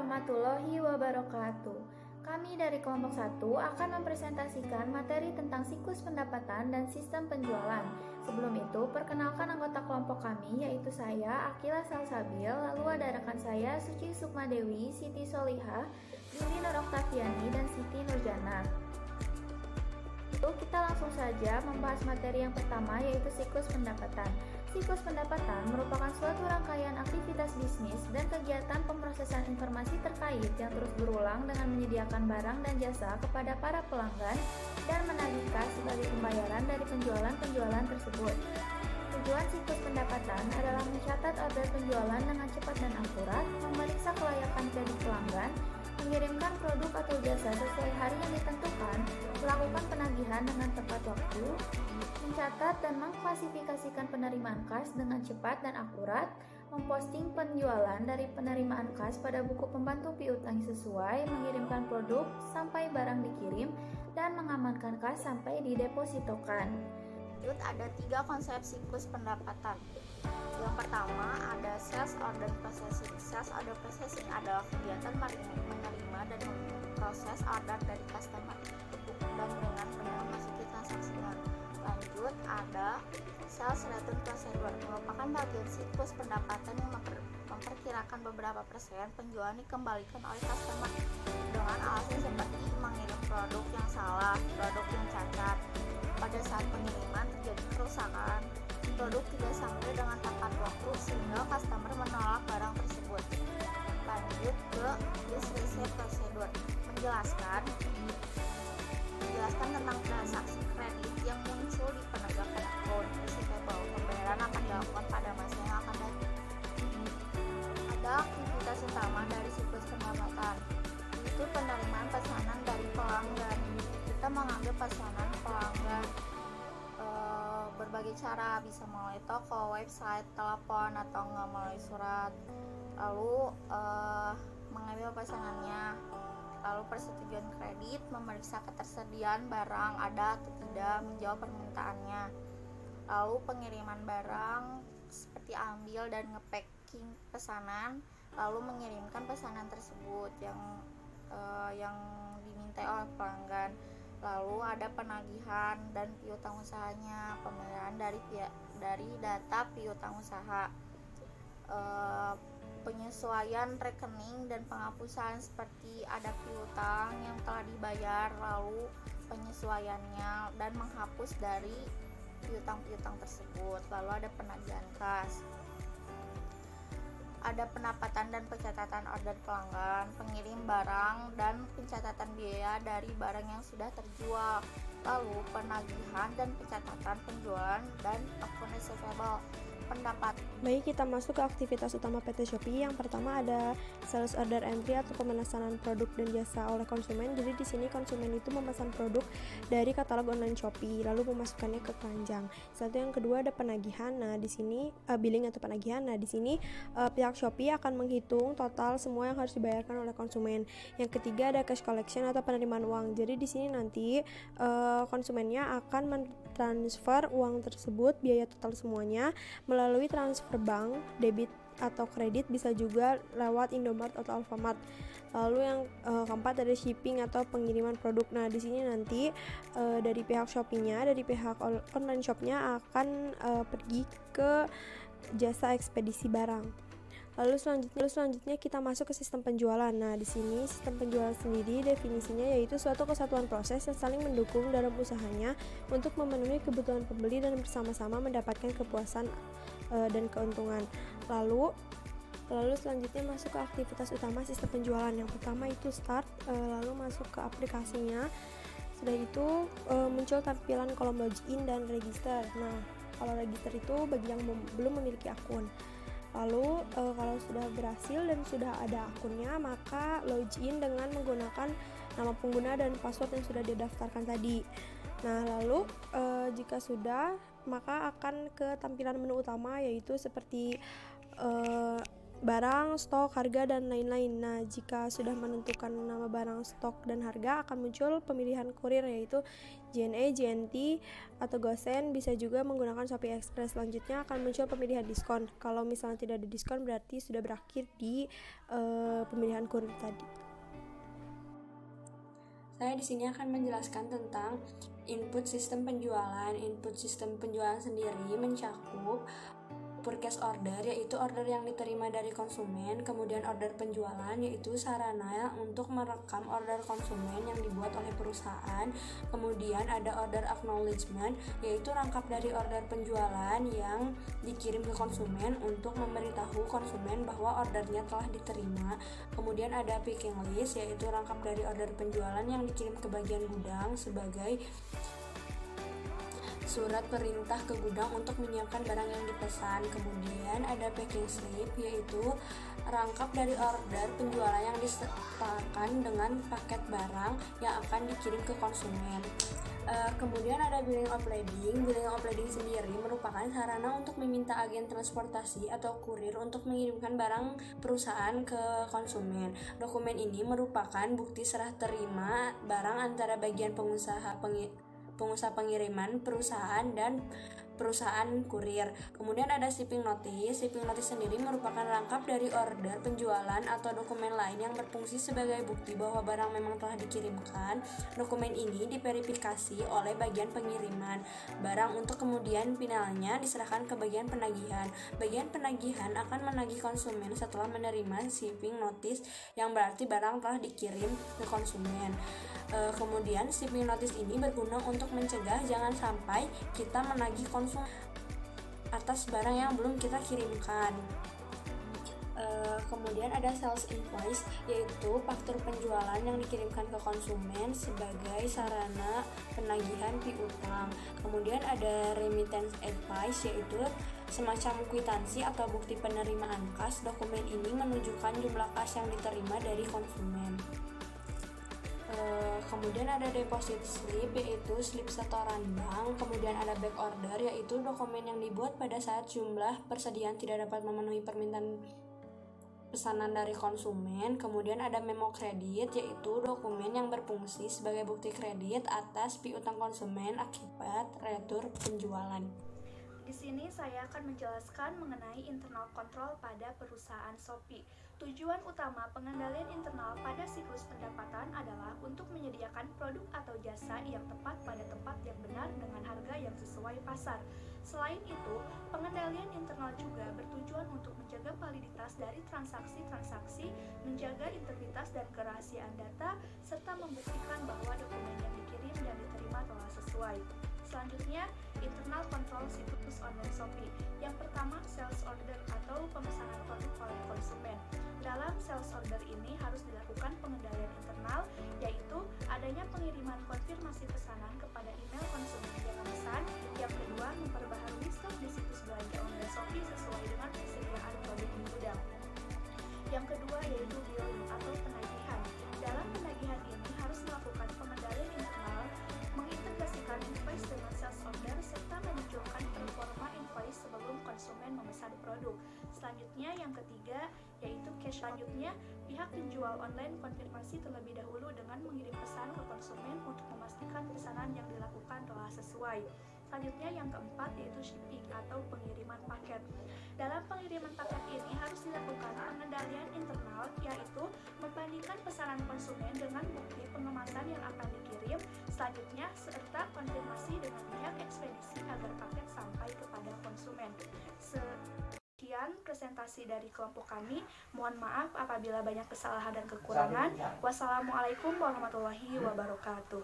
warahmatullahi wabarakatuh. Kami dari kelompok 1 akan mempresentasikan materi tentang siklus pendapatan dan sistem penjualan. Sebelum itu, perkenalkan anggota kelompok kami, yaitu saya, Akila Salsabil, lalu ada rekan saya, Suci Sukmadewi, Siti Solihah, Yuli Nur Oktaviani, dan Siti Nurjana. Kita langsung saja membahas materi yang pertama, yaitu siklus pendapatan. Siklus pendapatan merupakan suatu rangkaian aktivitas bisnis dan kegiatan pemrosesan informasi terkait yang terus berulang dengan menyediakan barang dan jasa kepada para pelanggan dan menagih kas sebagai pembayaran dari penjualan-penjualan tersebut. Tujuan siklus pendapatan adalah mencatat order penjualan dengan cepat dan akurat, memeriksa kelayakan kredit pelanggan, mengirimkan produk atau jasa sesuai hari yang ditentukan, melakukan penagihan dengan tepat waktu, mencatat dan mengklasifikasikan penerimaan kas dengan cepat dan akurat, memposting penjualan dari penerimaan kas pada buku pembantu piutang sesuai, mengirimkan produk sampai barang dikirim, dan mengamankan kas sampai didepositokan. Lanjut, ada 3 konsep siklus pendapatan. Yang pertama ada sales order processing. Sales order processing adalah kegiatan menerima dan memproses order dari customer dan dengan memasuki transaksinya. Lanjut, ada sales return procedure, merupakan bagian siklus pendapatan yang memperkirakan beberapa persen penjualan dikembalikan oleh customer dengan alasan seperti mengirim produk yang salah, produk yang cacat. Pada saat pengiriman terjadi kerusakan, produk tidak sampai dengan tepat waktu sehingga customer menolak barang tersebut. Lanjut ke use receipt procedure, menjelaskan tentang transaksi kredit yang muncul di penegakan account receivable. Pembayaran akan dilakukan pada masa yang akan datang. Ada aktivitas utama dari siklus pendapatan, yaitu penerimaan pesanan dari pelanggan. Kita mengambil pesanan pelanggan berbagai cara, bisa melalui toko, website, telepon, atau nggak melalui surat. Lalu mengambil pesanannya, lalu persetujuan kredit, memeriksa ketersediaan barang ada atau tidak, menjawab permintaannya. Lalu pengiriman barang seperti ambil dan nge-packing pesanan, lalu mengirimkan pesanan tersebut yang dimintai oleh pelanggan. Lalu ada penagihan dan piutang usahanya, pembayaran dari data piutang usaha, penyesuaian rekening dan penghapusan seperti ada piutang yang telah dibayar, lalu penyesuaiannya dan menghapus dari piutang-piutang tersebut. Lalu ada penagihan kas, ada pendapatan dan pencatatan order pelanggan, pengirim barang, dan pencatatan biaya dari barang yang sudah terjual. Lalu penagihan dan pencatatan penjualan dan akun receivable. Baik, kita masuk ke aktivitas utama PT Shopee. Yang pertama ada sales order entry atau pemesanan produk dan jasa oleh konsumen. Jadi di sini konsumen itu memesan produk dari katalog online Shopee lalu memasukkannya ke keranjang. Satu yang kedua ada penagihan. Nah, di sini billing atau penagihan. Nah, di sini pihak Shopee akan menghitung total semua yang harus dibayarkan oleh konsumen. Yang ketiga ada cash collection atau penerimaan uang. Jadi di sini nanti konsumennya akan mentransfer uang tersebut, biaya total semuanya melalui transfer bank, debit atau kredit, bisa juga lewat Indomart atau Alfamart. Lalu yang keempat ada shipping atau pengiriman produk. Nah, di sini nanti dari pihak Shopee-nya, dari pihak online shop-nya akan pergi ke jasa ekspedisi barang. Lalu selanjutnya kita masuk ke sistem penjualan. Nah, di sini sistem penjualan sendiri definisinya yaitu suatu kesatuan proses yang saling mendukung dalam usahanya untuk memenuhi kebutuhan pembeli dan bersama-sama mendapatkan kepuasan dan keuntungan. Lalu selanjutnya masuk ke aktivitas utama sistem penjualan. Yang pertama itu start, lalu masuk ke aplikasinya. Sudah itu muncul tampilan kolom login dan register. Nah, kalau register itu bagi yang belum memiliki akun. Lalu kalau sudah berhasil dan sudah ada akunnya, maka login dengan menggunakan nama pengguna dan password yang sudah didaftarkan tadi. Nah, lalu jika sudah, maka akan ke tampilan menu utama, yaitu seperti barang, stok, harga, dan lain-lain. Nah, jika sudah menentukan nama barang, stok, dan harga, akan muncul pemilihan kurir yaitu JNE, JNT, atau GoSend. Bisa juga menggunakan Shopee Express. Selanjutnya akan muncul pemilihan diskon. Kalau misalnya tidak ada diskon, berarti sudah berakhir di pemilihan kurir tadi. Saya di sini akan menjelaskan tentang input sistem penjualan. Input sistem penjualan sendiri mencakup purchase order, yaitu order yang diterima dari konsumen, kemudian order penjualan, yaitu sarana untuk merekam order konsumen yang dibuat oleh perusahaan, kemudian ada order acknowledgement, yaitu rangkap dari order penjualan yang dikirim ke konsumen untuk memberitahu konsumen bahwa ordernya telah diterima, kemudian ada picking list, yaitu rangkap dari order penjualan yang dikirim ke bagian gudang sebagai surat perintah ke gudang untuk menyiapkan barang yang dipesan. Kemudian ada packing slip, yaitu rangkap dari order penjualan yang disertakan dengan paket barang yang akan dikirim ke konsumen. Kemudian ada billing of lading. Billing of lading sendiri merupakan sarana untuk meminta agen transportasi atau kurir untuk mengirimkan barang perusahaan ke konsumen. Dokumen ini merupakan bukti serah terima barang antara bagian pengusaha pengiriman perusahaan dan perusahaan kurir. Kemudian ada shipping notice. Shipping notice sendiri merupakan rangkap dari order penjualan atau dokumen lain yang berfungsi sebagai bukti bahwa barang memang telah dikirimkan. Dokumen ini diverifikasi oleh bagian pengiriman barang untuk kemudian finalnya diserahkan ke bagian penagihan. Bagian penagihan akan menagih konsumen setelah menerima shipping notice, yang berarti barang telah dikirim ke konsumen. Kemudian shipping notice ini berguna untuk mencegah jangan sampai kita menagih konsumen atas barang yang belum kita kirimkan. Kemudian ada sales invoice, yaitu faktur penjualan yang dikirimkan ke konsumen sebagai sarana penagihan piutang. Kemudian ada remittance advice, yaitu semacam kwitansi atau bukti penerimaan kas. Dokumen ini menunjukkan jumlah kas yang diterima dari konsumen. Kemudian ada deposit slip, yaitu slip setoran bank. Kemudian ada back order, yaitu dokumen yang dibuat pada saat jumlah persediaan tidak dapat memenuhi permintaan pesanan dari konsumen. Kemudian ada memo kredit, yaitu dokumen yang berfungsi sebagai bukti kredit atas piutang konsumen akibat retur penjualan. Di sini saya akan menjelaskan mengenai internal control pada perusahaan Shopee. Tujuan utama pengendalian internal pada siklus pendapatan adalah untuk menyediakan produk atau jasa yang tepat pada tempat yang benar dengan harga yang sesuai pasar. Selain itu, pengendalian internal juga bertujuan untuk menjaga validitas dari transaksi-transaksi, menjaga integritas dan kerahasiaan data, serta membuktikan bahwa dokumen yang dikirim dan diterima telah sesuai. Selanjutnya, internal control situs online Shopee. Yang pertama, sales order atau pemesanan produk oleh konsumen. Dalam sales order ini harus dilakukan pengendalian internal, yaitu adanya pengiriman konfirmasi pesanan kepada email konsumen yang memesan. Yang kedua, memperbaharui stok di situs belanja online Shopee sesuai dengan persediaan produk di gudang. Yang kedua yaitu billing atau penagihan. Dalam penagihan ini harus melakukan pengendalian internal, mengintegrasikan invoice dengan sales order, serta memunculkan performa invoice sebelum konsumen memesan produk. Selanjutnya yang ketiga yaitu cash. Selanjutnya, pihak penjual online konfirmasi terlebih dahulu dengan mengirim pesan ke konsumen untuk memastikan pesanan yang dilakukan telah sesuai. Selanjutnya yang keempat yaitu shipping atau pengiriman paket. Dalam pengiriman paket ini harus dilakukan pengendalian internal, yaitu membandingkan pesanan konsumen dengan bukti pengemasan yang akan dikirim. Selanjutnya serta konfirmasi dengan pihak ekspedisi agar paket sampai kepada konsumen. Sekian presentasi dari kelompok kami. Mohon maaf apabila banyak kesalahan dan kekurangan. Wassalamualaikum warahmatullahi wabarakatuh.